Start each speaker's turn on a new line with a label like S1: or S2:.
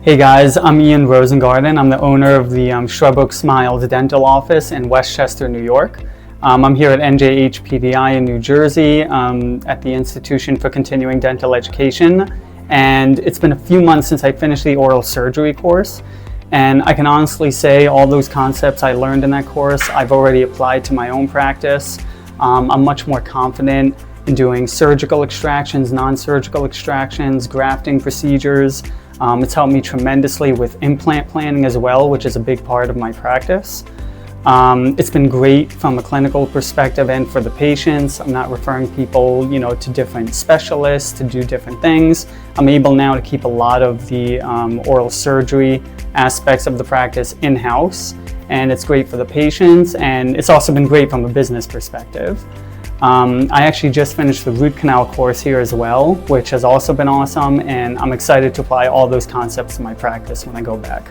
S1: Hey guys, I'm Ian Rosengarten. I'm the owner of the Shrub Oak Smiles dental office in Westchester, New York. I'm here at NJHPDI in New Jersey at the Institution for Continuing Dental Education. And it's been a few months since I finished the oral surgery course. And I can honestly say all those concepts I learned in that course, I've already applied to my own practice. I'm much more confident in doing surgical extractions, non-surgical extractions, grafting procedures. It's helped me tremendously with implant planning as well, which is a big part of my practice. It's been great from a clinical perspective and for the patients. I'm not referring people, to different specialists to do different things. I'm able now to keep a lot of the oral surgery aspects of the practice in-house, and it's great for the patients, and it's also been great from a business perspective. I actually just finished the root canal course here as well, which has also been awesome, and I'm excited to apply all those concepts to my practice when I go back.